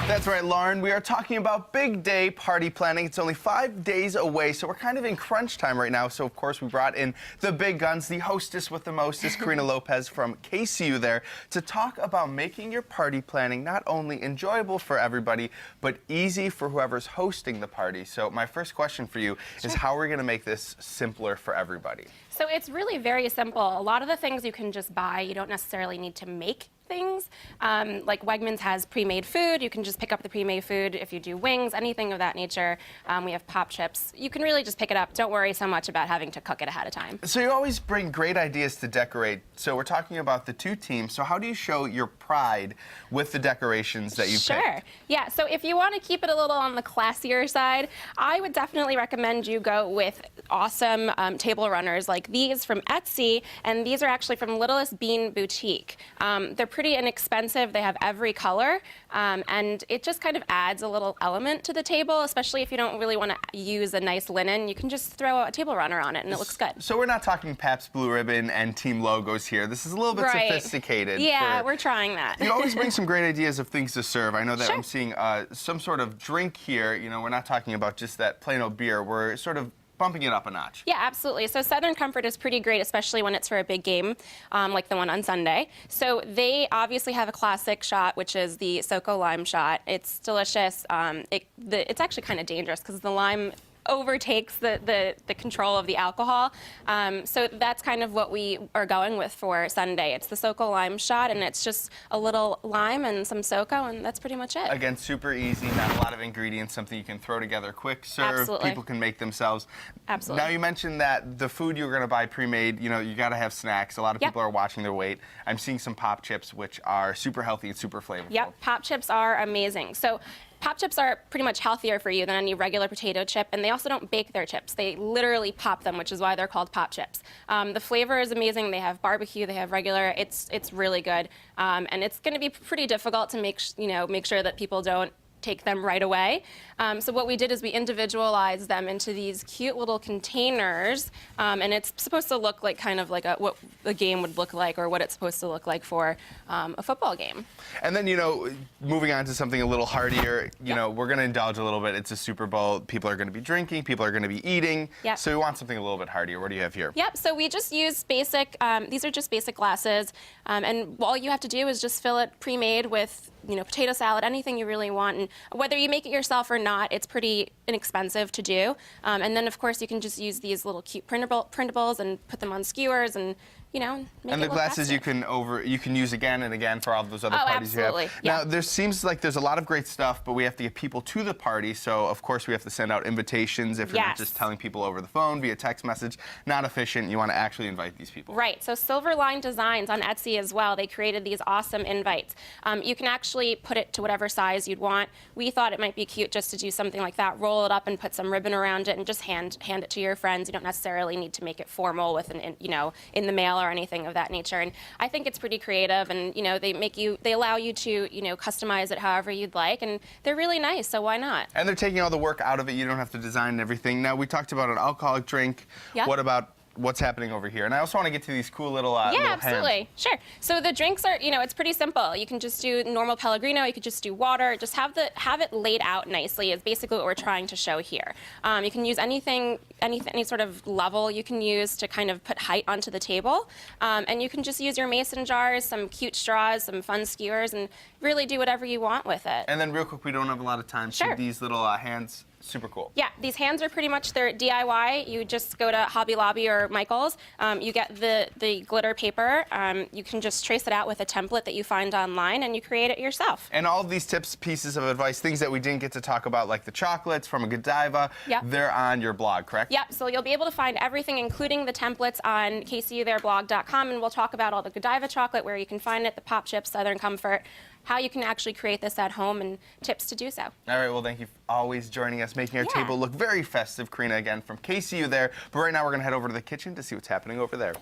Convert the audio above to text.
That's right, Lauren. We are talking about big day party planning. It's only 5 days away, so we're kind of in crunch time right now. So, of course, we brought in the big guns, the hostess with the mostest, Karina Lopez from KCU there, to talk about making your party planning not only enjoyable for everybody, but easy for whoever's hosting the party. So my first question for you is, how are we going to make this simpler for everybody? So it's really very simple. A lot of the things you can just buy. You don't necessarily need to make things. Like Wegmans has pre-made food. You can just pick up the pre-made food. If you do wings, anything of that nature. We have pop chips. You can really just pick it up. Don't worry so much about having to cook it ahead of time. So you always bring great ideas to decorate. So we're talking about the two teams. So how do you show your pride with the decorations that you picked? Sure. Yeah, so if you want to keep it a little on the classier side, I would definitely recommend you go with awesome table runners like these from Etsy, and these are actually from Littlest Bean Boutique. They're pretty inexpensive. They have every color, and it just kind of adds a little element to the table, especially if you don't really want to use a nice linen. You can just throw a table runner on it, and it looks good. So we're not talking Pabst Blue Ribbon and team logos here. This is a little bit sophisticated. Yeah, we're trying that. You always bring some great ideas of things to serve. I know that Sure. I'm seeing some sort of drink here. You know, we're not talking about just that plain old beer. We're sort of bumping it up a notch. Yeah, absolutely. So Southern Comfort is pretty great, especially when it's for a big game, like the one on Sunday. So they obviously have a classic shot, which is the SoCo lime shot. It's delicious. It's actually kind of dangerous because the lime overtakes the control of the alcohol. So that's kind of what we are going with for Sunday. It's the SoCo lime shot, and it's just a little lime and some SoCo, and that's pretty much it. Again, super easy, not a lot of ingredients, something you can throw together quick, serve, Absolutely. people can make themselves. Absolutely. Now you mentioned that the food you were going to buy pre-made, you know, you got to have snacks. A lot of people are watching their weight. I'm seeing some pop chips, which are super healthy and super flavorful. Yep, pop chips are amazing. So pop chips are pretty much healthier for you than any regular potato chip, and they also don't bake their chips. They literally pop them, which is why they're called pop chips. The flavor is amazing. They have barbecue, they have regular. It's really good, and it's going to be pretty difficult to make sure that people don't take them right away. So what we did is we individualized them into these cute little containers, and it's supposed to look like kind of like what a game would look like, or what it's supposed to look like for a football game. And then, you know, moving on to something a little heartier, you know, we're going to indulge a little bit. It's a Super Bowl. People are going to be drinking. People are going to be eating. Yep. So we want something a little bit heartier. What do you have here? Yep, so we just use basic, these are just basic glasses, and all you have to do is just fill it pre-made with, you know, potato salad, anything you really want. And whether you make it yourself or not, it's pretty inexpensive to do. And then, of course, you can just use these little cute printables and put them on skewers, and you know, make and it the look glasses festive. you can use again and again for all those other parties absolutely. you have. Yeah. Now there seems like there's a lot of great stuff, but we have to get people to the party. So of course we have to send out invitations. If you're not just telling people over the phone via text message, not efficient. You want to actually invite these people. Right. So Silverline Designs on Etsy as well. They created these awesome invites. You can actually put it to whatever size you'd want. We thought it might be cute just to do something like that. Roll it up and put some ribbon around it, and just hand it to your friends. You don't necessarily need to make it formal with an in the mail or anything of that nature. And I think it's pretty creative, and you know, they allow you to, you know, customize it however you'd like, and they're really nice, so why not? And they're taking all the work out of it. You don't have to design everything. Now we talked about an alcoholic drink. Yep. What about what's happening over here? And I also want to get to these cool little little absolutely. hands. Sure. So the drinks are, you know, it's pretty simple. You can just do normal Pellegrino, you could just do water, just have it laid out nicely is basically what we're trying to show here. You can use any sort of level you can use to kind of put height onto the table. And you can just use your mason jars, some cute straws, some fun skewers, and really do whatever you want with it. And then real quick, we don't have a lot of time. Sure. So these little hands, super cool. Yeah, these hands are pretty much, they're DIY. You just go to Hobby Lobby or Michael's. You get the glitter paper. You can just trace it out with a template that you find online, and you create it yourself. And all of these tips, pieces of advice, things that we didn't get to talk about, like the chocolates from a Godiva, they're on your blog, correct? Yep, so you'll be able to find everything, including the templates, on kcutheirblog.com, and we'll talk about all the Godiva chocolate, where you can find it, the pop chips, Southern Comfort, how you can actually create this at home, and tips to do so. All right, well, thank you for always joining us, making our table look very festive. Karina, again, from KCU there. But right now, we're going to head over to the kitchen to see what's happening over there.